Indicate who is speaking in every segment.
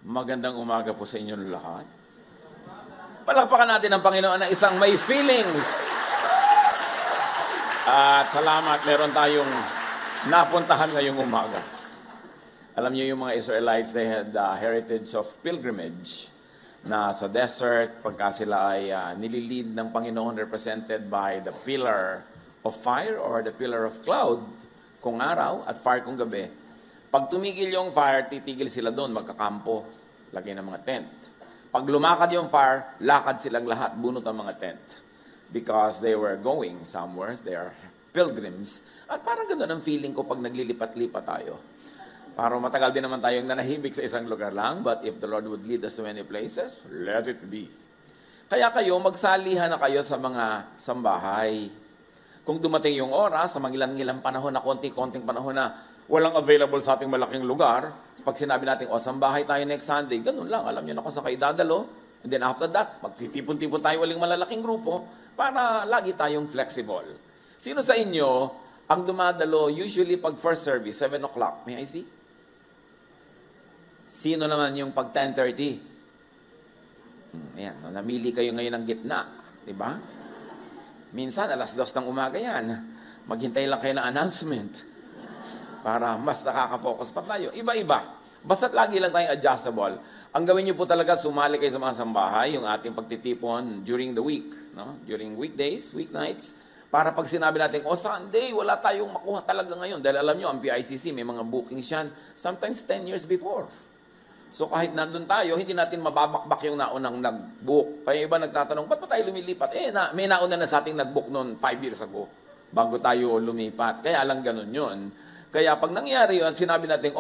Speaker 1: Magandang umaga po sa inyong lahat. Palakpakan natin ang Panginoon na isang may feelings. At salamat, meron tayong napuntahan ngayong umaga. Alam niyo yung mga Israelites, they had a heritage of pilgrimage na sa desert, pagka sila ay nililid ng Panginoon represented by the pillar of fire or the pillar of cloud kung araw at fire kung gabi. Pag tumigil yung fire, titigil sila doon, magkakampo, lagay ng mga tent. Pag lumakad yung fire, lakad silang lahat, bunot ang mga tent. Because they were going somewhere, they are pilgrims. At parang ganoon ang feeling ko pag naglilipat-lipat tayo. Parang matagal din naman tayong nanahimik sa isang lugar lang, but if the Lord would lead us to many places, let it be. Kaya kayo, magsalihan na kayo sa mga sambahay. Kung dumating yung oras, sa mga ilang panahon na konting-konting panahon na walang available sa ating malaking lugar, pag sinabi natin, sambahay tayo next Sunday, ganun lang, alam nyo na kung sa kayo dadalo. And then after that, magtitipon-tipon tayo walang malalaking grupo para lagi tayong flexible. Sino sa inyo ang dumadalo usually pag first service, 7 o'clock? May I see? Sino naman yung pag 10:30? Ayan, namili kayo ngayon ng gitna, di ba? Minsan, alas 2 ng umaga yan. Maghintay lang kayo ng announcement para mas nakaka-focus pa tayo. Iba-iba. Basta't lagi lang tayong adjustable. Ang gawin niyo po talaga, sumali kayo sa mga sambahay, yung ating pagtitipon during the week, no? During weekdays, weeknights, para pag sinabi natin, Sunday, wala tayong makuha talaga ngayon. Dahil alam niyo, ang PICC, may mga bookings yan, sometimes 10 years before. So kahit nandun tayo, hindi natin mababakbak yung naunang nag-book. Kaya iba nagtatanong, ba't pa tayo lumilipat? May nauna na sa ating nag-book noon 5 years ago, bago tayo lumipat. Kaya lang ganun yun. Kaya pag nangyari yun, sinabi natin,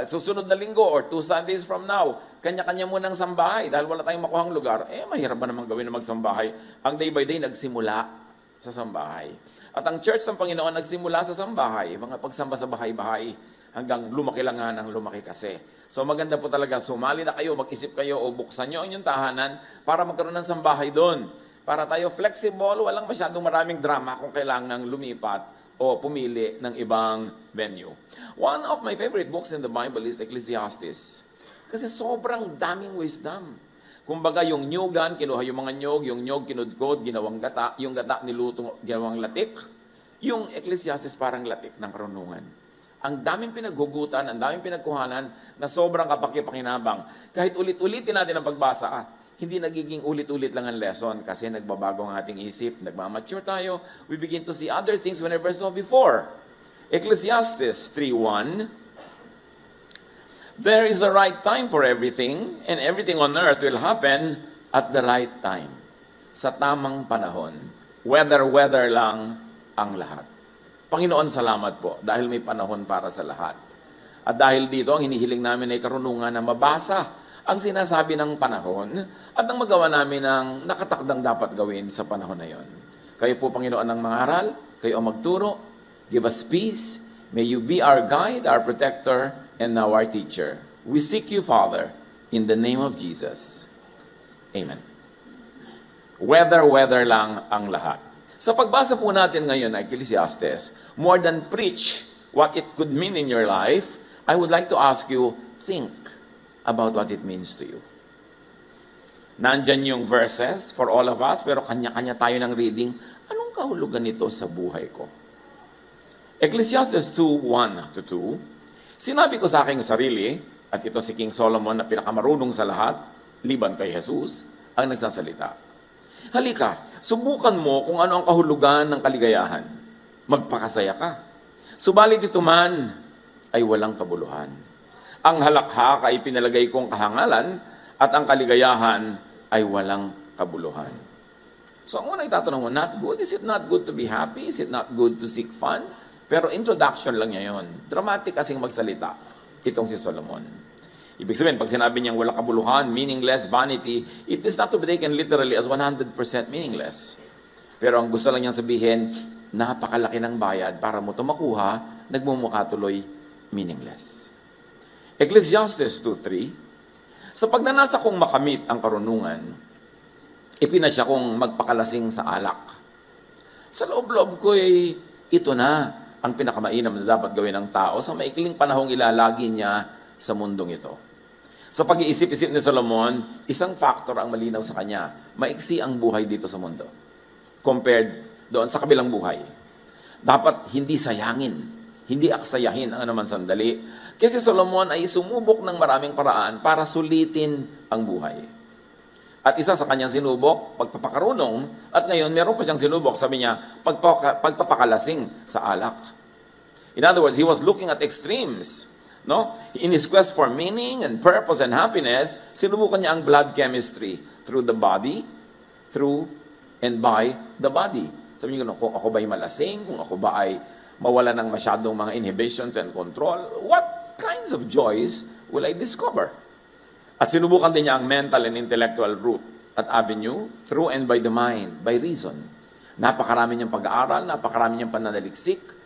Speaker 1: susunod na linggo or 2 Sundays from now, kanya-kanya munang sambahay dahil wala tayong makuhang lugar, mahirap ba naman gawin na magsambahay? Ang day by day, nagsimula sa sambahay. At ang church ng Panginoon nagsimula sa sambahay, mga pagsamba sa bahay-bahay, hanggang lumaki lang nga ng lumaki kasi. So maganda po talaga, sumali na kayo, mag-isip kayo o buksan nyo ang inyong tahanan para magkaroon ng sambahay doon. Para tayo flexible, walang masyadong maraming drama kung kailangang lumipat o pumili ng ibang venue. One of my favorite books in the Bible is Ecclesiastes. Kasi sobrang daming wisdom. Kumbaga yung nyugan, kinuha yung mga nyog kinudkod, ginawang gata, yung gata niluto, ginawang latik. Yung Ecclesiastes parang latik ng karunungan. Ang daming pinaghugutan, ang daming pinagkuhanan na sobrang kapakipakinabang. Kahit ulit-ulitin natin ang pagbasa, hindi nagiging ulit-ulit lang ang lesson kasi nagbabago ang ating isip, nagmamature tayo, we begin to see other things we never saw before. Ecclesiastes 3:1, there is a right time for everything, and everything on earth will happen at the right time. Sa tamang panahon. Weather lang ang lahat. Panginoon, salamat po dahil may panahon para sa lahat. At dahil dito, ang hinihiling namin ay karunungan na mabasa ang sinasabi ng panahon at ang magawa namin ang nakatakdang dapat gawin sa panahon na yon. Kayo po, Panginoon, ang mangaral, kayo ang magturo, give us peace, may you be our guide, our protector, and now our teacher. We seek you, Father, in the name of Jesus. Amen. Weather lang ang lahat. Sa pagbasa po natin ngayon ng Ecclesiastes, more than preach what it could mean in your life, I would like to ask you, think about what it means to you. Nandyan yung verses for all of us, pero kanya-kanya tayo ng reading. Anong kahulugan nito sa buhay ko? Ecclesiastes 2:1-2, sinabi ko sa aking sarili, at ito si King Solomon na pinakamarunong sa lahat, liban kay Jesus, ang nagsasalita. Halika, subukan mo kung ano ang kahulugan ng kaligayahan. Magpakasaya ka. Subalit ito man ay walang kabuluhan. Ang halakhak ay pinalagay kong kahangalan at ang kaligayahan ay walang kabuluhan. So ang unang itatanong mo, not good? Is it not good to be happy? Is it not good to seek fun? Pero introduction lang niya yun. Dramatic kasing magsalita itong si Solomon. Ibig sabihin, pag sinabi niyang walang kabuluhan, meaningless, vanity, it is not to be taken literally as 100% meaningless. Pero ang gusto lang niyang sabihin, napakalaki ng bayad para mo ito makuha, nagmumukha tuloy meaningless. Ecclesiastes 2:3, sa pagnanasa kong makamit ang karunungan, ipinasya kong magpakalasing sa alak. Sa loob-loob ko ito na ang pinakamainam na dapat gawin ng tao sa maikling panahong ilalagi niya sa mundong ito. Sa pag-iisip-isip ni Solomon, isang factor ang malinaw sa kanya. Maiksi ang buhay dito sa mundo. Compared doon sa kabilang buhay. Dapat hindi sayangin, hindi aksayahin ang naman sandali. Kasi Solomon ay sumubok ng maraming paraan para sulitin ang buhay. At isa sa kanyang sinubok, pagpapakarunong, at ngayon meron pa siyang sinubok, sabi niya, pagpapakalasing sa alak. In other words, he was looking at extremes. No? In his quest for meaning and purpose and happiness, sinubukan niya ang blood chemistry through the body, through and by the body. Sabi niyo, kung ako ba'y malasing, kung ako ba ay mawala ng masyadong mga inhibitions and control, what kinds of joys will I discover? At sinubukan din niya ang mental and intellectual route at avenue through and by the mind, by reason. Napakarami niyang pag-aaral, napakarami niyang pananaliksik.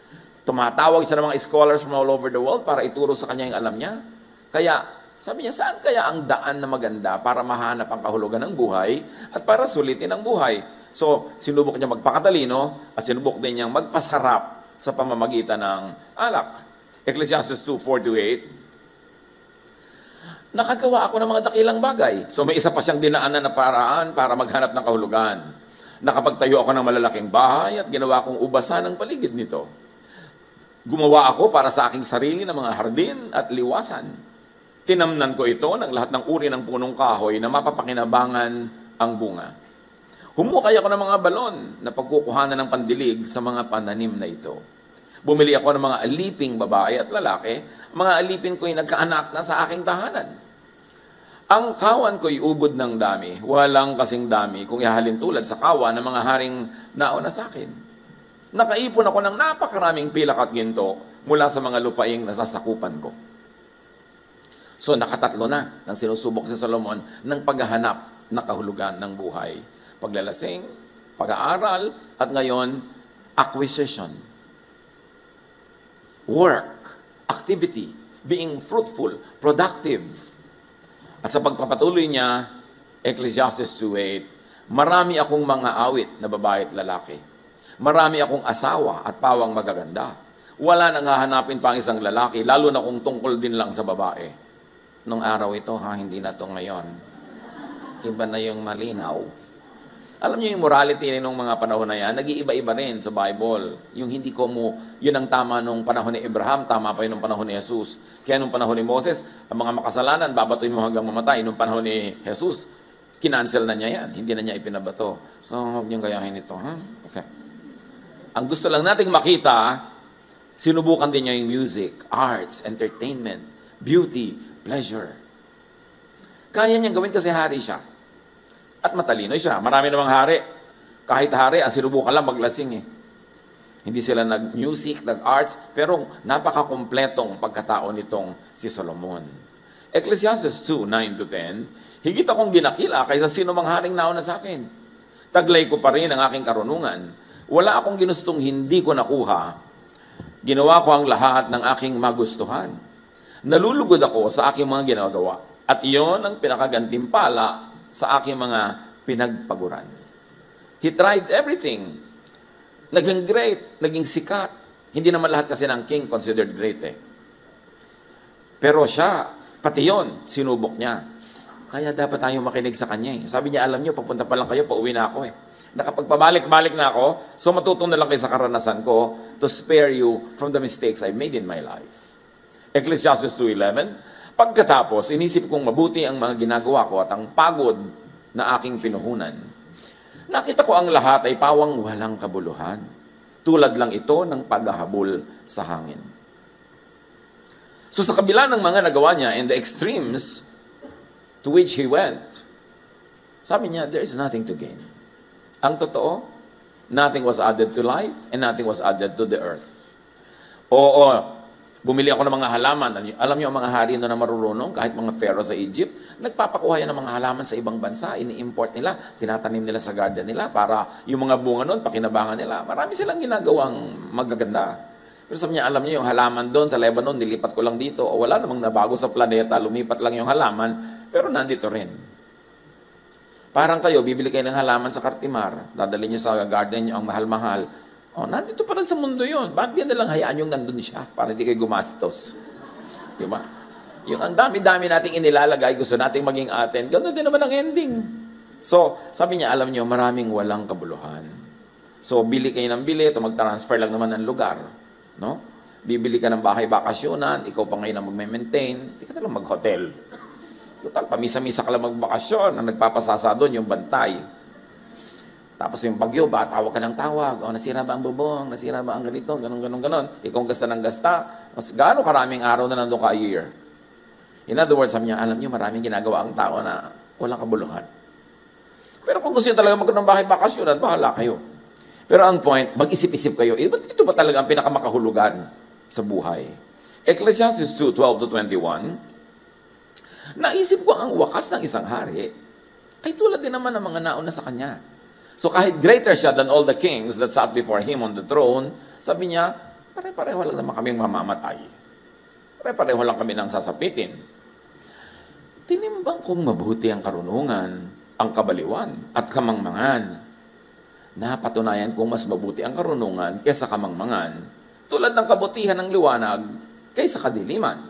Speaker 1: Tumatawag siya ng mga scholars from all over the world para ituro sa kanya yung alam niya. Kaya, sabi niya, saan kaya ang daan na maganda para mahanap ang kahulugan ng buhay at para sulitin ang buhay? So, sinubok niya magpakatalino at sinubok din niyang magpasarap sa pamamagitan ng alak. Ecclesiastes 2:4-8, nakagawa ako ng mga dakilang bagay. So may isa pa siyang dinaanan na paraan para maghanap ng kahulugan. Nakapagtayo ako ng malalaking bahay at ginawa kong ubasan ang paligid nito. Gumawa ako para sa aking sarili ng mga hardin at liwasan. Tinamnan ko ito ng lahat ng uri ng punong kahoy na mapapakinabangan ang bunga. Humukay ako ng mga balon na pagkukuhanan ng pandilig sa mga pananim na ito. Bumili ako ng mga aliping babae at lalaki. Mga alipin ko'y nagkaanak na sa aking tahanan. Ang kawan ko'y ubod ng dami, walang kasing dami kung ihahalin tulad sa kawan ng mga haring nauna sa akin. Nakaipon ako ng napakaraming pilak at ginto mula sa mga lupaing nasasakupan ko. So nakatatlo na nang sinusubok si Solomon ng paghahanap na kahulugan ng buhay. Paglalasing, pag-aaral, at ngayon, acquisition. Work, activity, being fruitful, productive. At sa pagpapatuloy niya, Ecclesiastes 2:8, marami akong mga awit na babae at lalaki. Marami akong asawa at pawang magaganda. Wala nang hahanapin pang isang lalaki, lalo na kung tungkol din lang sa babae. Nung araw ito, hindi na to ngayon. Iba na yung malinaw. Alam niyo yung morality nung mga panahon na yan, nag-iiba-iba rin sa Bible. Yung hindi ko mo, yun ang tama nung panahon ni Abraham, tama pa yun nung panahon ni Jesus. Kaya nung panahon ni Moses, ang mga makasalanan, babatoy mo hanggang mamatay. Nung panahon ni Jesus, kinancel na niya yan. Hindi na niya ipinabato. So, huwag niyong gayahin ito. Okay. Ang gusto lang nating makita, sinubukan din niya yung music, arts, entertainment, beauty, pleasure. Kaya niyang gawin kasi hari siya. At matalino siya. Marami namang hari. Kahit hari, ang sinubukan lang maglasing eh. Hindi sila nag-music, nag-arts, pero napaka-kumpletong pagkatao nitong si Solomon. Ecclesiastes 2:9-10, higit akong ginakila kaysa sino mang haring nauna sa akin. Taglay ko pa rin ang aking karunungan. Wala akong ginustong hindi ko nakuha. Ginawa ko ang lahat ng aking magustuhan. Nalulugod ako sa aking mga ginagawa. At iyon ang pinakagantimpala sa aking mga pinagpaguran. He tried everything. Naging great, naging sikat. Hindi naman lahat kasi ng king considered great eh. Pero siya, pati yun, sinubok niya. Kaya dapat tayong makinig sa kanya eh. Sabi niya, alam niyo, papunta pa lang kayo, pauwi na ako eh. Nakapagpabalik-balik na ako, so matutong na lang kayo sa karanasan ko to spare you from the mistakes I made in my life. Ecclesiastes 2:11, pagkatapos, inisip kong mabuti ang mga ginagawa ko at ang pagod na aking pinuhunan. Nakita ko ang lahat ay pawang walang kabuluhan. Tulad lang ito ng paghahabol sa hangin. So sa kabila ng mga nagawa niya and the extremes to which he went, sabi niya, there is nothing to gain. Ang totoo, nothing was added to life and nothing was added to the earth. Oo, bumili ako ng mga halaman. Alam niyo ang mga hari na marurunong, kahit mga pharaoh sa Egypt, nagpapakuha yan ng mga halaman sa ibang bansa, ini-import nila, tinatanim nila sa garden nila para yung mga bunga nun, pakinabangan nila. Marami silang ginagawang magaganda. Pero sabi niya, alam niyo yung halaman doon sa Lebanon, nilipat ko lang dito, o wala namang nabago sa planeta, lumipat lang yung halaman, pero nandito rin. Parang kayo, bibili kayo ng halaman sa Cartimar, dadalhin niyo sa garden niyo ang mahal-mahal, nandito pa rin sa mundo yun. Bakit yan nalang hayaan yung nandun siya para hindi kayo gumastos? Di ba? Yung ang dami-dami nating inilalagay, gusto nating maging atin, gano'n din naman ang ending. So, sabi niya, alam niyo, maraming walang kabuluhan. So, bili kayo ng bili, ito mag-transfer lang naman ng lugar. No? Bibili ka ng bahay bakasyonan, ikaw pa ngayon ang mag-maintain, hindi ka na lang mag-hotel. Total, pamisa-misa ka lang magbakasyon, ang nagpapasasa doon, yung bantay. Tapos yung bagyo, ba, tawag ka ng tawag, o nasira ba ang bubong, nasira ba ang ganito, ganon. Ikaw gasta ng gasta, gaano karaming araw na nandun ka a year? In other words, sabi niya, alam niyo, maraming ginagawa ang tao na walang kabuluhan. Pero kung gusto niyo talaga magkaroon ng bahay bakasyonan, bahala kayo. Pero ang point, mag-isip-isip kayo, ito ba talaga ang pinakamakahulugan sa buhay? Ecclesiastes 2:12-21, naisip ko ang wakas ng isang hari ay tulad din naman ng mga nauna sa kanya. So kahit greater siya than all the kings that sat before him on the throne, sabi niya, pare-pareho lang naman kaming mamamatay. Pare-pareho lang kami nang sasapitin. Tinimbang kong mabuti ang karunungan, ang kabaliwan, at kamangmangan. Napatunayan kong mas mabuti ang karunungan kaysa kamangmangan, tulad ng kabutihan ng liwanag kaysa kadiliman.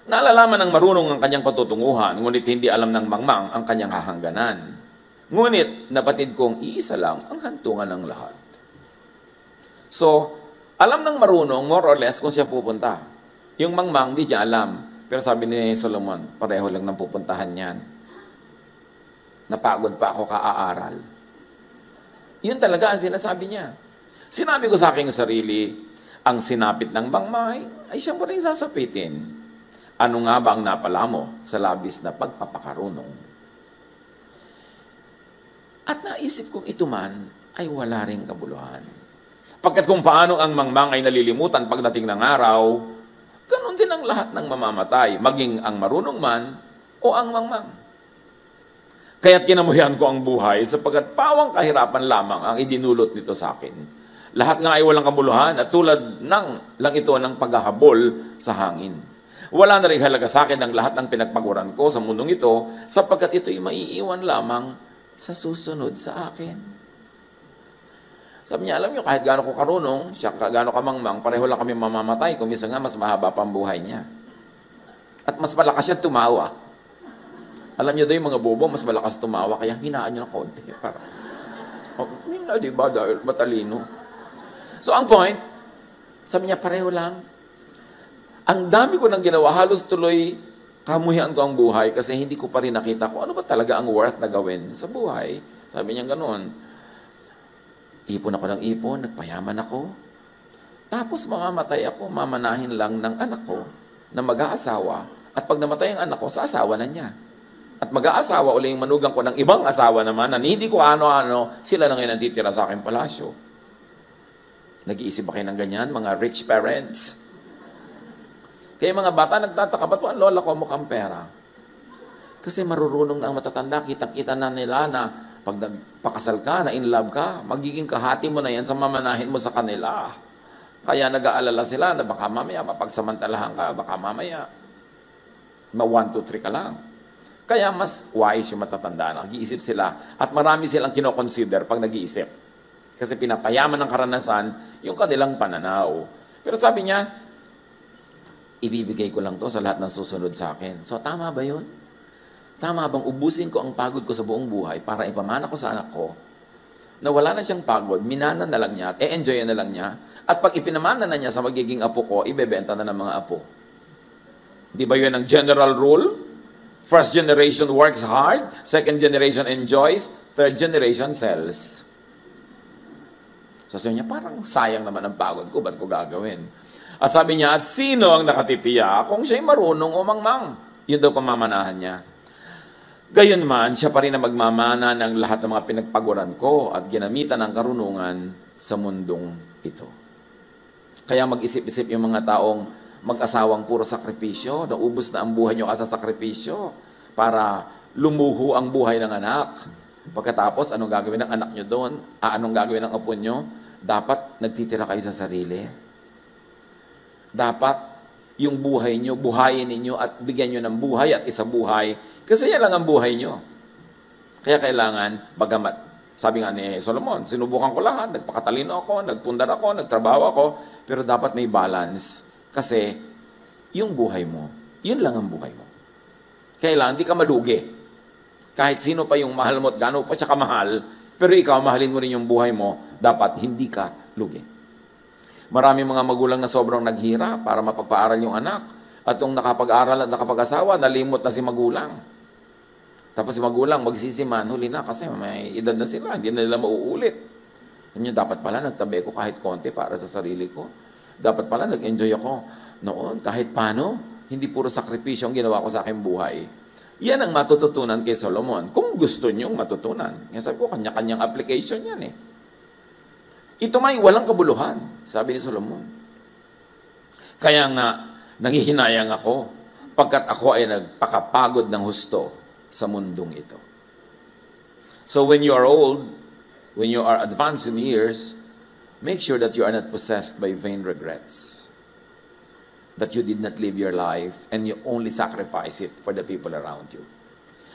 Speaker 1: Naalalaman ng marunong ang kanyang patutunguhan, ngunit hindi alam ng mangmang ang kanyang hahangganan. Ngunit napatid kong iisa lang ang hantungan ng lahat. So, alam ng marunong more or less kung siya pupunta. Yung mangmang, di niya alam. Pero sabi ni Solomon, pareho lang ng pupuntahan niyan. Napagod pa ako kaaaral. Yun talaga ang sinasabi niya. Sinabi ko sa aking sarili, ang sinapit ng mangmay ay siyang pa rin sasapitin. Ano nga ba ang napala mo sa labis na pagpapakarunong? At naisip kong ito man ay wala ring kabuluhan. Pagkat kung paano ang mangmang ay nalilimutan pagdating ng araw, ganun din ang lahat ng mamamatay, maging ang marunong man o ang mangmang. Kaya't kinamuhian ko ang buhay sapagkat pawang kahirapan lamang ang idinulot nito sa akin. Lahat nga ay walang kabuluhan at tulad lang ito ng paghahabol sa hangin. Wala na rin halaga sa akin ang lahat ng pinagpaguran ko sa mundong ito sapagkat ito'y maiiwan lamang sa susunod sa akin. Sabi niya, alam niyo, kahit gaano ko karunong, siya gaano kamangmang, pareho lang kami mamamatay, kung minsan nga mas mahaba pa ang buhay niya. At mas malakas siya tumawa. Alam niyo daw yung mga bobo, mas malakas tumawa, kaya hinaan niyo ng konti. Para, diba, dahil matalino. So ang point, sabi niya, pareho lang. Ang dami ko nang ginawa, halos tuloy kamuhian ko ang buhay kasi hindi ko pa rin nakita kung ano ba talaga ang worth na gawin sa buhay. Sabi niya ganoon. Ipon ako ng ipon, nagpayaman ako. Tapos mamamatay ako, mamanahin lang ng anak ko na mag-aasawa. At pag namatay ang anak ko, sa asawa na niya. At mag-aasawa uli yung manugang ko ng ibang asawa naman na hindi ko ano-ano, sila na ngayon ang titira sa aking palasyo. Nag-iisip ba kayo ng ganyan, mga rich parents? Kaya mga bata nagtataka, ba't ang lola ko mukhang pera? Kasi marurunong na ang matatanda, kitang-kita na nila na pag nagpakasal ka, na in love ka, magiging kahati mo na yan sa mamanahin mo sa kanila. Kaya nag-aalala sila na baka mamaya, mapagsamantalahan ka, baka mamaya, 1, 2, 3 ka lang. Kaya mas wise yung matatanda, nag-iisip sila, at marami silang kinoconsider pag nag-iisip. Kasi pinapayaman ng karanasan yung kanilang pananaw. Pero sabi niya, ibibigay ko lang to sa lahat ng susunod sa akin. So, tama ba yun? Tama bang ubusin ko ang pagod ko sa buong buhay para ipamana ko sa anak ko na wala na siyang pagod, minana na lang niya, at enjoy na lang niya, at pag ipinamana na niya sa magiging apo ko, ibebenta na ng mga apo. Di ba yun ang general rule? First generation works hard, second generation enjoys, third generation sells. So, sabi niya, parang sayang naman ang pagod ko, ba't ko gagawin? At sabi niya, at sino ang nakatitiya kung siya'y marunong o mangmang? Yun daw pamamanahan niya. Gayon man, siya pa rin ang magmamana ng lahat ng mga pinagpaguran ko at ginamitan ng karunungan sa mundong ito. Kaya mag-isip-isip yung mga taong mag-asawang puro sakripisyo, naubos na ang buhay nyo sa sakripisyo para lumuho ang buhay ng anak. Pagkatapos, anong gagawin ng anak nyo doon? Anong gagawin ng apo nyo? Dapat nagtitira kayo sa sarili. Dapat yung buhay nyo, buhayin ninyo at bigyan nyo ng buhay at isabuhay. Kasi yan lang ang buhay nyo. Kaya kailangan, bagamat, sabi nga ni Solomon, sinubukan ko lahat, nagpakatalino ako, nagpundar ako, nagtrabaho ako, pero dapat may balance. Kasi yung buhay mo, Yun lang ang buhay mo. Kailangan, hindi ka malugi. Kahit sino pa yung mahal mo at gano'n pa siya kamahal, pero ikaw, mahalin mo rin yung buhay mo, dapat hindi ka lugi. Maraming mga magulang na sobrang naghira para mapapaaral yung anak. At nung nakapag-aral at nakapag-asawa, nalimot na si magulang. Tapos si magulang magsisiman, huli na kasi may edad na sila, hindi na nila mauulit. Yun, dapat pala nagtabi ko kahit konti para sa sarili ko. Dapat pala nag-enjoy ako noon kahit paano. Hindi puro sakripisyo ang ginawa ko sa aking buhay. Yan ang matututunan kay Solomon. Kung gusto niyong matutunan. Yan sabi ko, kanya-kanyang application yan eh. Ito may walang kabuluhan, sabi ni Solomon. Kaya nga, nanghihinayang ako pagkat ako ay nagpakapagod ng husto sa mundong ito. So when you are old, when you are advanced in years, make sure that you are not possessed by vain regrets. That you did not live your life and you only sacrifice it for the people around you.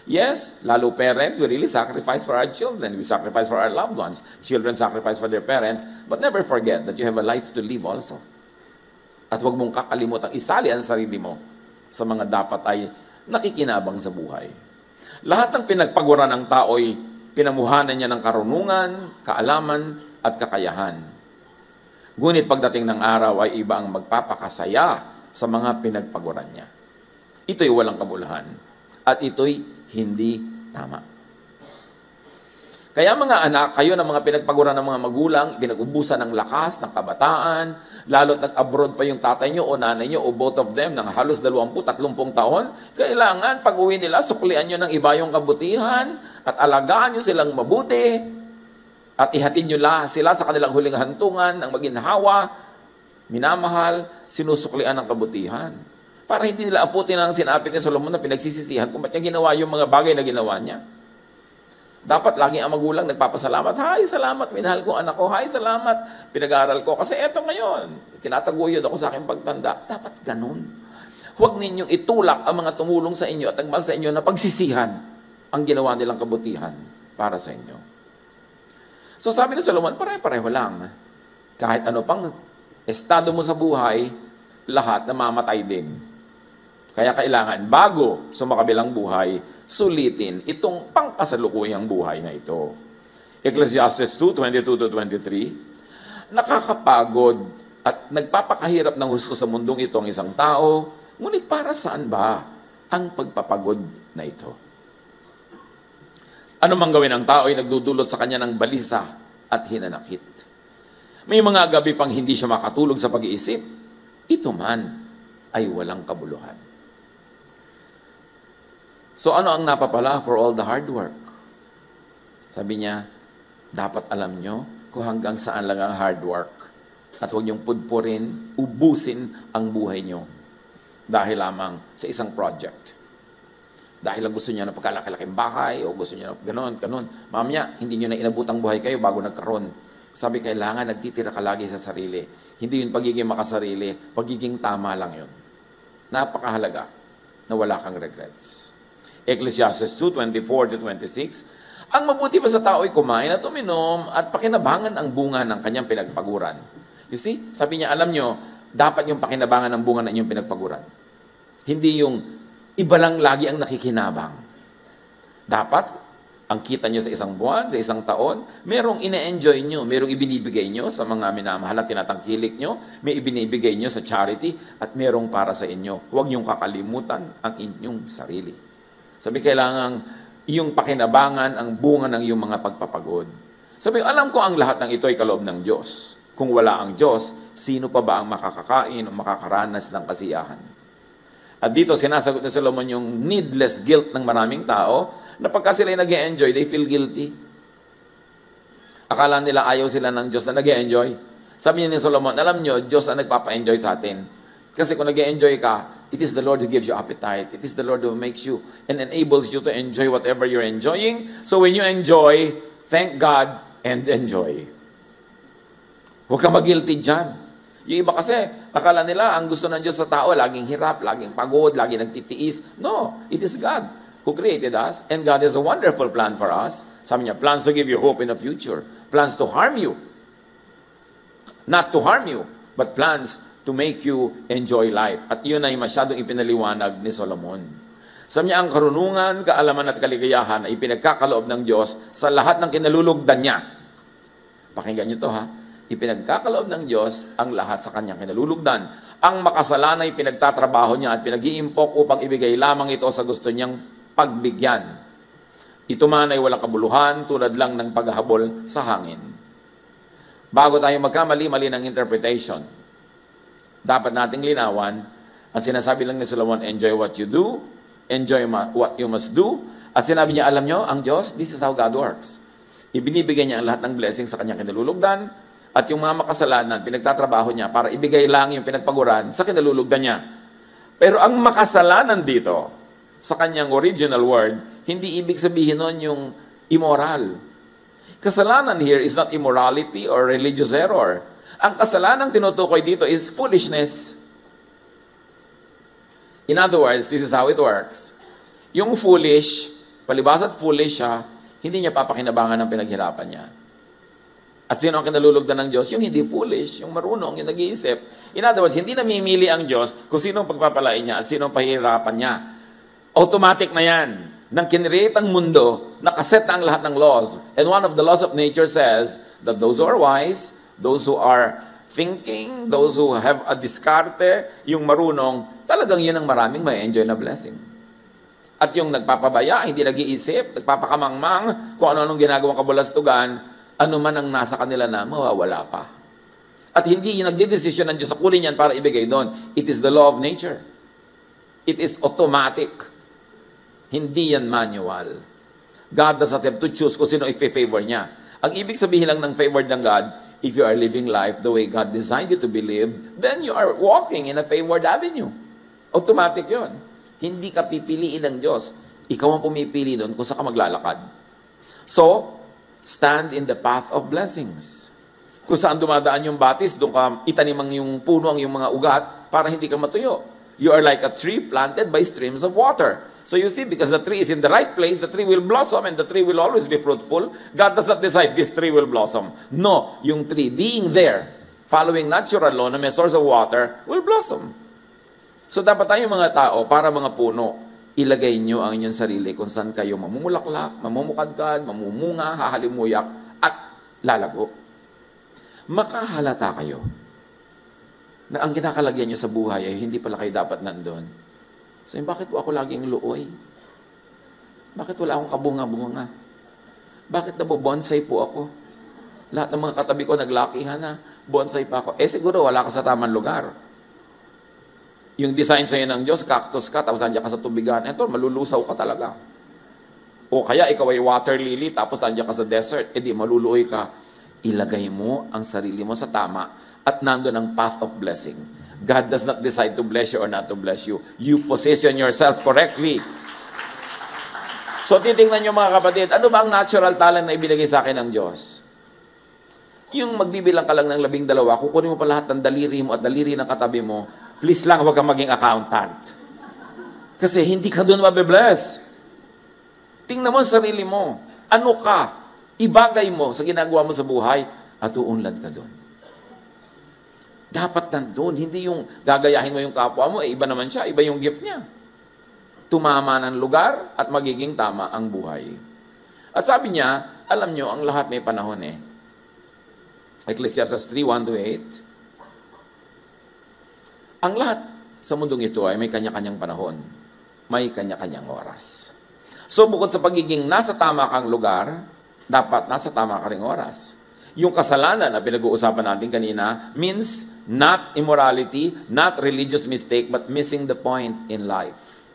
Speaker 1: Yes, lalo parents, we really sacrifice for our children. We sacrifice for our loved ones. Children sacrifice for their parents. But never forget that you have a life to live also. At huwag mong kakalimutang isali ang sarili mo sa mga dapat ay nakikinabang sa buhay. Lahat ng pinagpaguran ng tao'y pinamuhanan niya ng karunungan, kaalaman, at kakayahan. Ngunit pagdating ng araw ay iba ang magpapakasaya sa mga pinagpaguran niya. Ito'y walang kabuluhan at ito'y hindi tama. Kaya mga anak, kayo ng mga pinagpaguran ng mga magulang, pinag-ubusan ng lakas, ng kabataan, lalo't nag-abroad pa yung tatay nyo o nanay nyo o both of them ng halos 20-30 taon, kailangan pag-uwi nila, suklian nyo ng iba yung kabutihan at alagaan nyo silang mabuti at ihatid nyo sila sa kanilang huling hantungan ng maginhawa, minamahal, sinusuklian ng kabutihan. Para hindi nila aputin ang sinapit ni Solomon na pinagsisisihan kung ba't niya ginawa yung mga bagay na ginawa niya. Dapat lagi ang magulang nagpapasalamat. Hay, salamat, minahal ko anak ko. Hay, salamat, pinag-aaral ko. Kasi eto ngayon, tinataguyod ako sa aking pagtanda. Dapat ganun. Huwag ninyong itulak ang mga tumulong sa inyo at nagmahal sa inyo na pagsisihan ang ginawa nilang kabutihan para sa inyo. So sabi ni Solomon, pare-pareho lang. Kahit ano pang estado mo sa buhay, lahat namamatay din. Kaya kailangan, bago sa makabilang buhay, sulitin itong pangkasalukuyang buhay na ito. Ecclesiastes 2:22-23, nakakapagod at nagpapakahirap ng husto sa mundong ito ang isang tao, ngunit para saan ba ang pagpapagod na ito? Ano mang gawin ng tao ay nagdudulot sa kanya ng balisa at hinanakit. May mga gabi pang hindi siya makatulog sa pag-iisip, ito man ay walang kabuluhan. So ano ang napapala for all the hard work? Sabi niya, dapat alam nyo kung hanggang saan lang ang hard work. At huwag niyong pudpurin, ubusin ang buhay nyo dahil lamang sa isang project. Dahil lang gusto niya na pagkalaki-laking bahay o gusto niya na ganon. Mamaya, hindi niyo na inabot ang buhay kayo bago nagkaroon. Sabi, kailangan nagtitira ka lagi sa sarili. Hindi yun pagiging makasarili, pagiging tama lang yun. Napakahalaga na wala kang regrets. Ecclesiastes 2:24-26, ang mabuti pa sa tao ay kumain at uminom at pakinabangan ang bunga ng kanyang pinagpaguran. You see, sabi niya, alam nyo, dapat yung pakinabangan ng bunga ng inyong pinagpaguran. Hindi yung iba lang lagi ang nakikinabang. Dapat, ang kita nyo sa isang buwan, sa isang taon, merong ine-enjoy nyo, merong ibinibigay nyo sa mga minamahal at tinatangkilik nyo, may ibinibigay nyo sa charity, at merong para sa inyo. Huwag nyong kakalimutan ang inyong sarili. Sabi, kailangan iyong pakinabangan ang bunga ng iyong mga pagpapagod. Sabi, alam ko ang lahat ng ito ay kaloob ng Diyos. Kung wala ang Diyos, sino pa ba ang makakakain o makakaranas ng kasiyahan? At dito, sinasagot ni Solomon yung needless guilt ng maraming tao na pagka sila nag-e-enjoy, they feel guilty. Akala nila ayaw sila ng Diyos na nag-e-enjoy. Sabi niya ni Solomon, alam nyo, Diyos ang nagpapa-enjoy sa atin. Kasi kung nag-e-enjoy ka, it is the Lord who gives you appetite. It is the Lord who makes you and enables you to enjoy whatever you're enjoying. So when you enjoy, thank God and enjoy. Huwag ka mag-guilty dyan. Yung iba kasi, akala nila, ang gusto ng Diyos sa tao, laging hirap, laging pagod, laging nagtitiis. No, it is God who created us, and God has a wonderful plan for us. Sabi niya, plans to give you hope in the future. Plans to harm you. Not to harm you, but plans to to make you enjoy life. At yun ay masyadong ipinaliwanag ni Solomon. Sabi niya, ang karunungan, kaalaman at kaligayahan ay pinagkakaloob ng Diyos sa lahat ng kinalulugdan niya. Pakinggan niyo to ha. Ipinagkakaloob ng Diyos ang lahat sa kanyang kinalulugdan. Ang makasalanan ay pinagtatrabaho niya at pinag-iimpok upang ibigay lamang ito sa gusto niyang pagbigyan. Ito man ay walang kabuluhan tulad lang ng paghahabol sa hangin. Bago tayo magkamali-mali ng interpretation, dapat nating linawan, ang sinasabi lang ni Solomon, enjoy what you do, enjoy what you must do. At sinabi niya, alam niyo, ang Diyos, this is how God works. Ibinibigay niya ang lahat ng blessings sa kanyang kinalulugdan, at yung mga makasalanan, pinagtatrabaho niya para ibigay lang yung pinagpaguran sa kinalulugdan niya. Pero ang makasalanan dito, sa kanyang original word, hindi ibig sabihin nun yung immoral. Kasalanan here is not immorality or religious error. Ang kasalanan tinutukoy dito is foolishness. In other words, this is how it works. Yung foolish, palibas at foolish siya, hindi niya papakinabangan ng pinaghirapan niya. At sino ang kinalulugdan ng Diyos? Yung hindi foolish, yung marunong, yung nag-iisip. In other words, hindi namimili ang Diyos kung sino ang pagpapalain niya at sino ang pahihirapan niya. Automatic na yan. Nang kinreate ang mundo, nakaset na ang lahat ng laws. And one of the laws of nature says that those who are wise, those who are thinking, those who have a diskarte, yung marunong, talagang yun ang maraming may enjoy na blessing. At yung nagpapabaya, hindi nag-iisip, nagpapakamangmang, kung ano-anong ginagawang kabulastugan, ano man ang nasa kanila na mawawala pa. At hindi yung nagdidesisyon ng Diyos sa kunin yan para ibigay doon. It is the law of nature. It is automatic. Hindi yan manual. God does not have to choose kung sino i-favor niya. Ang ibig sabihin lang ng favor ng God, if you are living life the way God designed you to be lived, then you are walking in a favored avenue. Automatic yon. Hindi ka pipiliin ng Diyos. Ikaw ang pumipili doon kung saan ka maglalakad. So, stand in the path of blessings. Kung saan dumadaan yung batis, doon ka itanimang yung puno ang yung mga ugat para hindi ka matuyo. You are like a tree planted by streams of water. So you see, because the tree is in the right place, the tree will blossom and the tree will always be fruitful. God does not decide this tree will blossom. No, yung tree being there, following natural law na may source of water, will blossom. So dapat tayong mga tao, para mga puno, ilagay nyo ang inyong sarili kung saan kayo mamumulaklak, mamumukadkad, mamumunga, hahalimuyak, at lalago. Makahalata kayo na ang kinakalagyan nyo sa buhay ay hindi pala kayo dapat nandun. So, bakit po ako laging luoy? Bakit wala akong kabunga-bunga? Bakit nabobonsai po ako? Lahat ng mga katabi ko naglakihan na, bonsai pa ako. Siguro wala ka sa tamang lugar. Yung design sa'yo ng Diyos, cactus ka, tapos nandiyan ka sa tubigan, eto, malulusaw ka talaga. O kaya ikaw ay water lily, tapos nandiyan ka sa desert, di maluluoy ka. Ilagay mo ang sarili mo sa tama at nandun ang path of blessing. God does not decide to bless you or not to bless you. You position yourself correctly. So titingnan nyo mga kapatid, ano ba ang natural talent na ibinigay sa akin ng Diyos? Yung magbibilang ka lang ng 12, kukunin mo pa lahat ng daliri mo at daliri ng katabi mo, please lang, huwag kang maging accountant. Kasi hindi ka doon mabibless. Tingnan mo ang sarili mo. Ano ka? Ibagay mo sa ginagawa mo sa buhay at uunlad ka doon. Dapat nandun. Hindi yung gagayahin mo yung kapwa mo, iba naman siya, iba yung gift niya. Tumama ng lugar at magiging tama ang buhay. At sabi niya, alam nyo, ang lahat may panahon eh. Ecclesiastes 3:1-8. Ang lahat sa mundong ito ay may kanya-kanyang panahon. May kanya-kanyang oras. So bukod sa pagiging nasa tama kang lugar, dapat nasa tama ka ring oras. Yung kasalanan na pinag-uusapan natin kanina means not immorality, not religious mistake, but missing the point in life.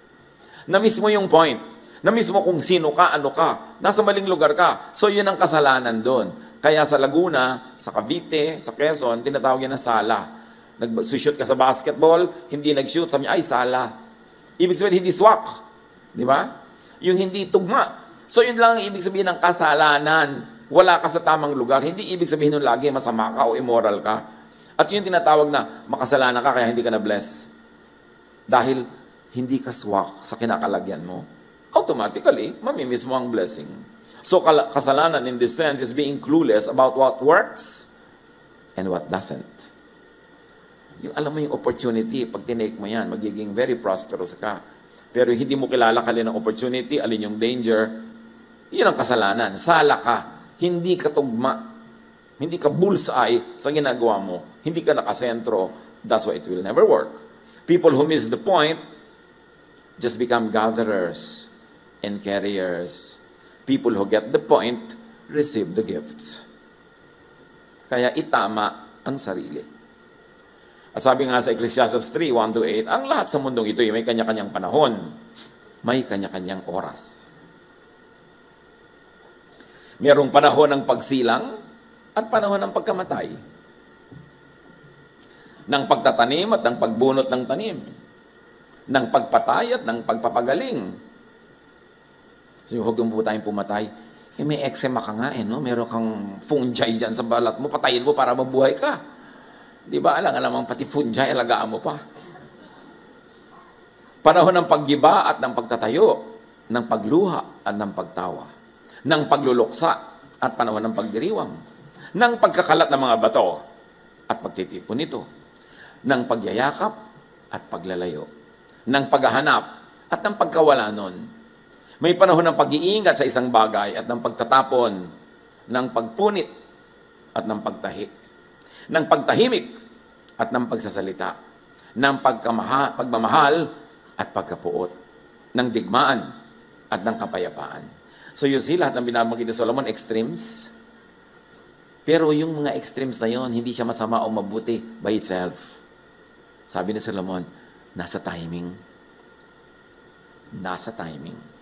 Speaker 1: Na-miss mo yung point. Na-miss mo kung sino ka, ano ka. Nasa maling lugar ka. So yun ang kasalanan doon. Kaya sa Laguna, sa Cavite, sa Quezon, tinatawag yan na sala. Nag-shoot ka sa basketball, hindi nag-shoot, sabi niya, ay, sala. Ibig sabihin, hindi swak. Di ba? Yung hindi tugma. So, yun lang ang ibig sabihin ng kasalanan. Wala ka sa tamang lugar. Hindi ibig sabihin nun lagi masama ka o immoral ka. At yun tinatawag na makasalanan ka kaya hindi ka na-bless. Dahil hindi ka swak sa kinakalagyan mo, automatically, mamimiss mo ang blessing. So, kasalanan in this sense is being clueless about what works and what doesn't. Yung, alam mo yung opportunity, pag tinake mo yan, magiging very prosperous ka. Pero hindi mo kilala alin ang opportunity, alin yung danger, yun ang kasalanan. Sala ka, hindi ka tugma, hindi ka bullseye sa ginagawa mo, hindi ka nakasentro, that's why it will never work. People who miss the point just become gatherers and carriers. People who get the point receive the gifts. Kaya itama ang sarili. At sabi nga sa Ecclesiastes 3:1-8, ang lahat sa mundong ito ay may kanya-kanyang panahon, may kanya-kanyang oras. Mayroong panahon ng pagsilang at panahon ng pagkamatay. Ng pagtatanim at ng pagbunot ng tanim. Ng pagpatay at ng pagpapagaling. So, huwag po tayong pumatay. May eczema ka nga no? Meron kang fungi dyan sa balat mo, patayin mo para mabuhay ka. Di ba? Alam pati fungi, alagaan mo pa. Panahon ng paggiba at ng pagtatayo, ng pagluha at ng pagtawa, ng pagluluksa at panahon ng pagdiriwang, ng pagkakalat ng mga bato at pagtitipon nito, ng pagyayakap at paglalayo, ng paghahanap at ng pagkawala nun. May panahon ng pag-iingat sa isang bagay at ng pagtatapon, ng pagpunit at ng pagtahi, ng pagtahimik at ng pagsasalita, ng pagmamahal at pagkapuot, ng digmaan at ng kapayapaan. So you see, lahat ng binabanggit ni Solomon, extremes. Pero yung mga extremes na yon, hindi siya masama o mabuti by itself. Sabi ni Solomon, nasa timing. Nasa timing.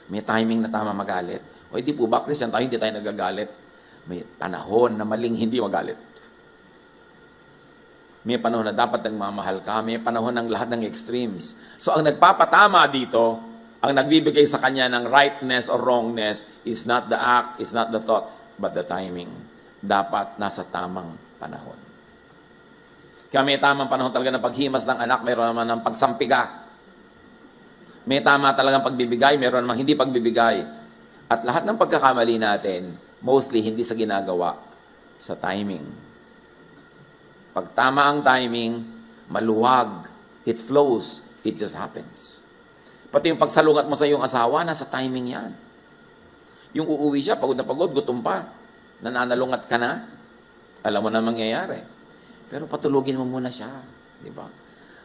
Speaker 1: May timing na tama magalit. O hindi po ba, Christian tayo, hindi tayo nagagalit. May panahon na maling hindi magalit. May panahon na dapat nagmamahal ka. May panahon ng lahat ng extremes. So ang nagpapatama dito, ang nagbibigay sa kanya ng rightness or wrongness is not the act, is not the thought, but the timing. Dapat nasa tamang panahon. Kaya may tamang panahon talaga ng paghimas ng anak, mayroon naman ng pagsampiga. May tama talagang pagbibigay, mayroon namang hindi pagbibigay. At lahat ng pagkakamali natin, mostly hindi sa ginagawa, sa timing. Pag tama ang timing, maluwag, it flows, it just happens. Pati yung pagsalungat mo sa iyong asawa, nasa timing yan. Yung uuwi siya, pagod na pagod, gutom pa, nananalungat ka na, alam mo na mangyayari. Pero patulugin mo muna siya, di ba?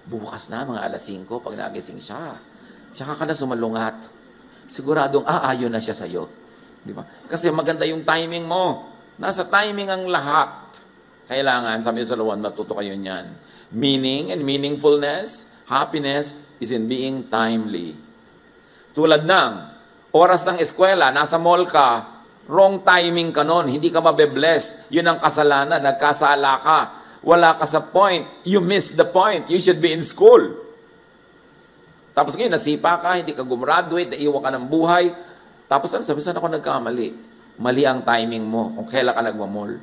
Speaker 1: Bukas na, mga alas 5, pag nagising siya, tsaka ka na sumalungat. Siguradong aayon na siya sa'yo. Di ba? Kasi maganda yung timing mo. Nasa timing ang lahat. Kailangan, sabi ni Solomon, matuto kayo niyan. Meaning and meaningfulness, happiness is in being timely. Tulad ng oras ng eskwela, nasa mall ka, wrong timing ka nun, hindi ka mabe-bless. Yun ang kasalanan, nagkasala ka. Wala ka sa point. You missed the point. You should be in school. Tapos ngayon, nasipa ka, hindi ka gumraduate, naiwan ka ng buhay. Tapos sabi, saan ako nagkamali? Mali ang timing mo kung kailan ka nagmamall.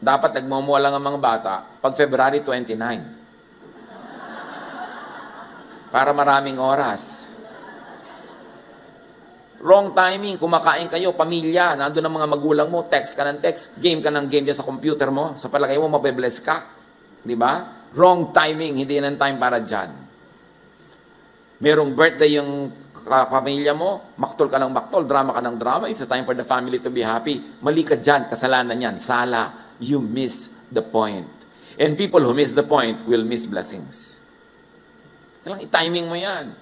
Speaker 1: Dapat nagmamall lang ang mga bata pag February 29. Para maraming oras. Wrong timing, kumakain kayo, pamilya, nandun ang mga magulang mo, text ka ng text, game ka ng game dyan sa computer mo, sa palagay mo, mabe-bless ka. Di ba? Wrong timing, hindi yan ang time para dyan. Merong birthday yung pamilya mo, maktol ka ng maktol, drama ka ng drama, it's a time for the family to be happy. Mali ka dyan, kasalanan yan, sala, you miss the point. And people who miss the point will miss blessings. Kailangan i-timing mo yan.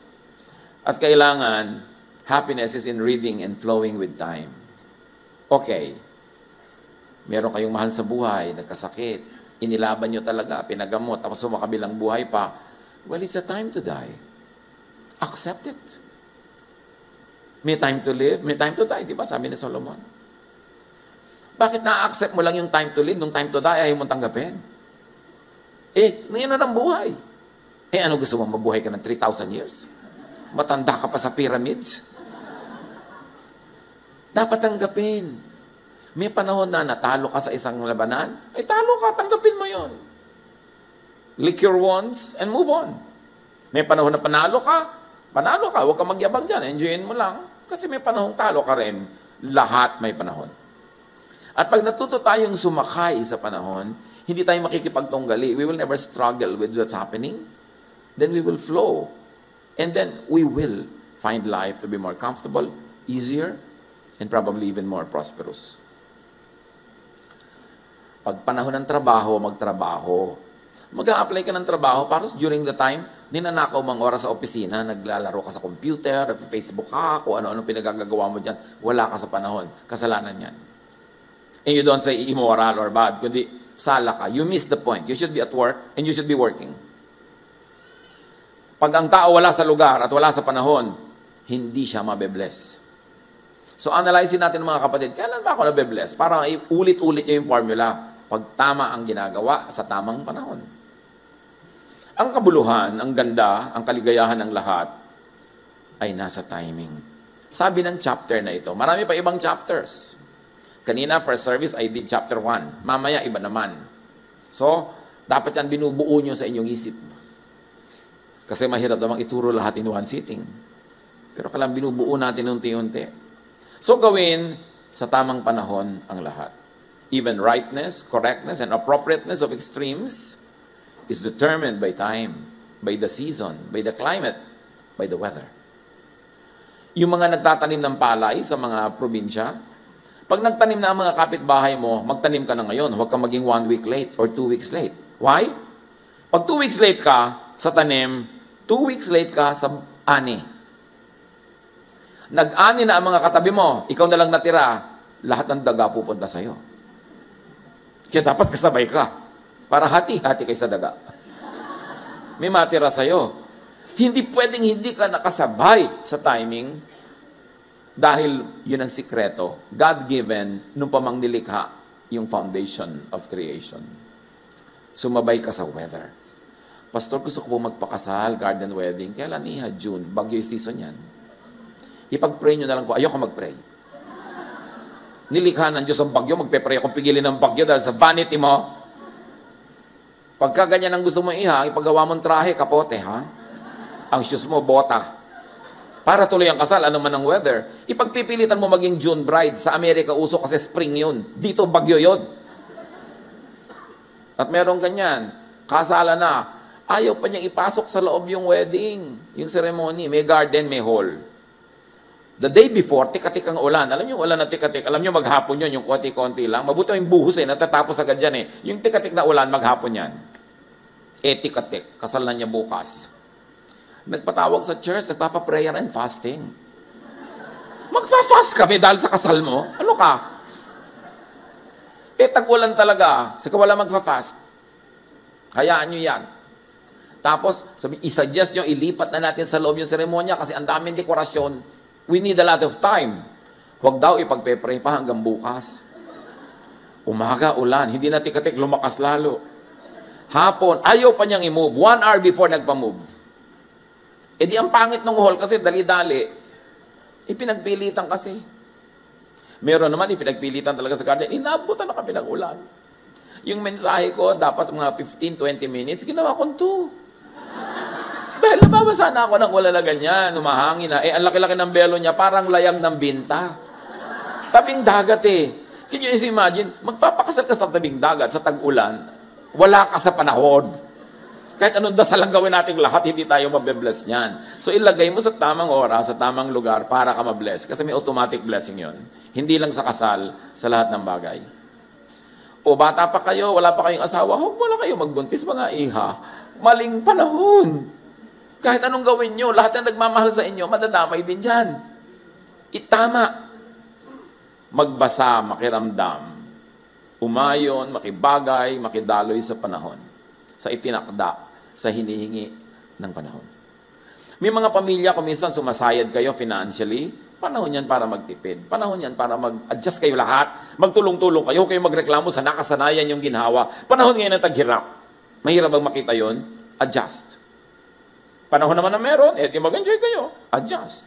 Speaker 1: At kailangan, happiness is in reading and flowing with time. Okay, meron kayong mahal sa buhay, nagkasakit, inilaban nyo talaga, pinagamot, tapos sumakabilang buhay pa, well, it's a time to die. Accept it. May time to live, may time to die, di ba? Sabi ni Solomon. Bakit na-accept mo lang yung time to live, nung time to die, ayaw mong tanggapin? Ngayon na ng buhay. Ano gusto mo, mabuhay ka ng 3,000 years? Matanda ka pa sa pyramids? Dapat tanggapin. May panahon na natalo ka sa isang labanan, talo ka, tanggapin mo yon. Lick your wounds and move on. May panahon na panalo ka, huwag ka magyabang dyan, enjoyin mo lang. Kasi may panahong talo ka rin. Lahat may panahon. At pag natuto tayong sumakay sa panahon, hindi tayo makikipagtunggali. We will never struggle with what's happening. Then we will flow. And then we will find life to be more comfortable, easier, and probably even more prosperous. Pag panahon ng trabaho, magtrabaho. Mag-a-apply ka ng trabaho para during the time, ninanakaw mga oras sa opisina, naglalaro ka sa computer, Facebook ka, kung ano-ano pinagagagawa mo dyan, wala ka sa panahon. Kasalanan yan. And you don't say immoral or bad, kundi sala ka. You miss the point. You should be at work and you should be working. Pag ang tao wala sa lugar at wala sa panahon, hindi siya mabe-bless. So analyzein natin mga kapatid, kailan ba ako nabe-bless? Para ulit-ulit nyo yung formula. Pag tama ang ginagawa sa tamang panahon. Ang kabuluhan, ang ganda, ang kaligayahan ng lahat ay nasa timing. Sabi ng chapter na ito, marami pa ibang chapters. Kanina, first service, I did chapter 1. Mamaya, iba naman. So, dapat yan binubuo nyo sa inyong isip. Kasi mahirap namang ituro lahat in one sitting. Pero kailangan binubuo natin unti-unti. So, gawin sa tamang panahon ang lahat. Even rightness, correctness, and appropriateness of extremes is determined by time, by the season, by the climate, by the weather. Yung mga nagtatanim ng palay sa mga probinsya, pag nagtanim na ang mga kapitbahay mo, magtanim ka na ngayon, huwag kang maging 1 week late or 2 weeks late. Why? Pag 2 weeks late ka sa tanim, 2 weeks late ka sa ani. Nag-ani na ang mga katabi mo, ikaw na lang natira, lahat ng daga pupunta sa'yo. Kaya dapat kasabay ka. Para hati-hati kayo sa daga. May matira sa'yo. Hindi pwedeng hindi ka nakasabay sa timing dahil yun ang sikreto. God-given nung pamang nilikha yung foundation of creation. Sumabay ka sa weather. Pastor, gusto ko po magpakasal, garden wedding. Kailan iha? June. Bagyo yung season yan. Ipag-pray nyo na lang po. Ayoko mag-pray. Nilikha ng Diyos ang bagyo. Magpe-pray akong pigilin ng bagyo dahil sa vanity mo. Pagka ganyan ang gusto mo iha, ipagawa mong trahe, kapote, ha? Ang shoes mo, bota. Para tuloy ang kasal, ano man ang weather. Ipagpipilitan mo maging June bride. Sa Amerika, uso kasi spring yun. Dito, bagyo yun. At meron ganyan. Kasala na. Ayaw pa niyang ipasok sa loob yung wedding. Yung ceremony. May garden, may hall. The day before, tikatik ang ulan. Alam niyo, ulan na tikatik. Alam niyo, maghapon yun, yung konti-konti lang. Mabuti yung buhos natatapos agad dyan Yung tikatik na ulan, maghapon yan. Tikatik. Kasal na niya bukas. Nagpatawag sa church, nagpapa-prayer and fasting. Magfa-fast kami dahil sa kasal mo? Ano ka? Tag-ulan talaga. Saka wala magfa-fast. Hayaan niyo yan. Tapos, i-suggest nyo, ilipat na natin sa loob yung seremonya kasi ang daming dekorasyon. We need a lot of time. Huwag daw ipagpe-pray pa hanggang bukas. Umaga, ulan. Hindi na tikatik, lumakas lalo. Hapon, ayaw pa niyang i-move. 1 hour before nagpa-move. Di ang pangit ng hall kasi dali-dali. Ipinagpilitan kasi. Meron naman, ipinagpilitan talaga sa garden. Inabutan na kami ng ulan. Yung mensahe ko, dapat mga 15-20 minutes, ginawa ko 2. Dahil nababasa na ako ng wala na ganyan, umahangin na. Ang laki-laki ng belo niya, parang layag ng binta. Tabing dagat Can you imagine, magpapakasal ka sa tabing dagat, sa tag-ulan, wala ka sa panahon. Kahit anong dasal ang gawin natin lahat, hindi tayo mabe-bless niyan. So ilagay mo sa tamang oras, sa tamang lugar, para ka mabless. Kasi may automatic blessing yon. Hindi lang sa kasal, sa lahat ng bagay. O bata pa kayo, wala pa kayong asawa, huwag mo lang kayo magbuntis mga iha. Maling panahon. Kahit anong gawin nyo, lahat ng nagmamahal sa inyo, madadamay din dyan. Itama. Magbasa, makiramdam. Umayon, makibagay, makidaloy sa panahon. Sa itinakda, sa hinihingi ng panahon. May mga pamilya, kung minsan sumasayad kayo financially, panahon yan para magtipid. Panahon yan para mag-adjust kayo lahat. Magtulong-tulong kayo, kayo magreklamo sa nakasanayan yung ginhawa. Panahon ngayon ng taghirap. Mahirap bang makita yon? Adjust. Panahon naman na meron, di mag-enjoy kayo. Adjust.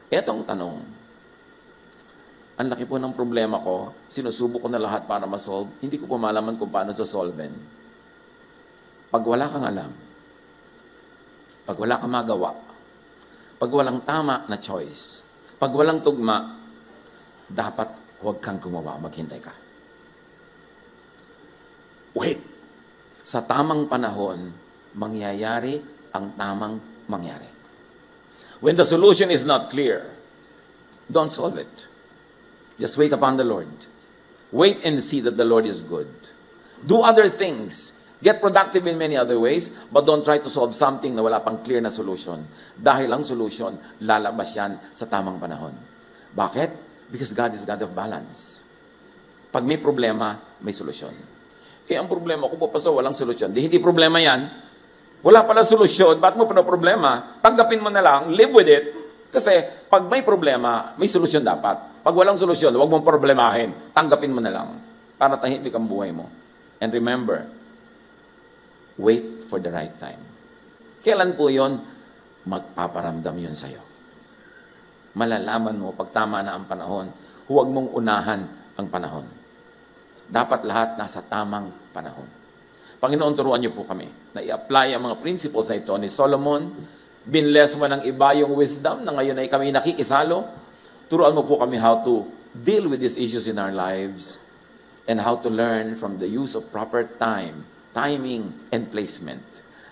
Speaker 1: Etong tanong, ang laki po ng problema ko, sinusubok ko na lahat para ma-solve, hindi ko po malaman kung paano sa-solven. Pag wala kang alam, pag wala kang magawa, pag walang tama na choice, pag walang tugma, dapat huwag kang gumawa, maghintay ka. Wait. Sa tamang panahon, mangyayari ang tamang mangyari. When the solution is not clear, don't solve it. Just wait upon the Lord. Wait and see that the Lord is good. Do other things. Get productive in many other ways, but don't try to solve something na wala pang clear na solution. Dahil ang solution, lalabas yan sa tamang panahon. Bakit? Because God is God of balance. Pag may problema, may solusyon. Ang problema ko po, Pastor, walang solusyon. Hindi problema yan. Wala pala solusyon. Ba't mo pa na problema? Tanggapin mo na lang, live with it. Kasi pag may problema, may solusyon dapat. Pag walang solusyon, huwag mong problemahin. Tanggapin mo na lang para tahimik ang buhay mo. And remember, wait for the right time. Kailan po yun? Magpaparamdam yun sa'yo. Malalaman mo pag tama na ang panahon, huwag mong unahan ang panahon. Dapat lahat nasa tamang panahon. Panginoon, turuan niyo po kami na i-apply ang mga principles na ito ni Solomon. Binless mo ng iba yung wisdom na ngayon ay kami nakikisalo. Turuan mo po kami how to deal with these issues in our lives and how to learn from the use of proper time, timing, and placement.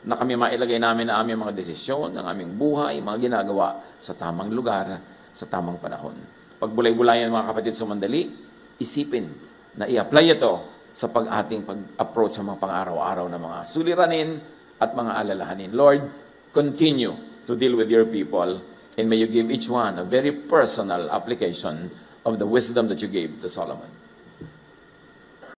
Speaker 1: Na kami mailagay namin na aming mga desisyon, ng aming buhay, mga ginagawa sa tamang lugar, sa tamang panahon. Pag bulay-bulayan mga kapatid sumandali, isipin na i-apply ito sa ating pag-approach sa mga pang-araw-araw na mga suliranin at mga alalahanin. Lord, continue to deal with your people and may you give each one a very personal application of the wisdom that you gave to Solomon.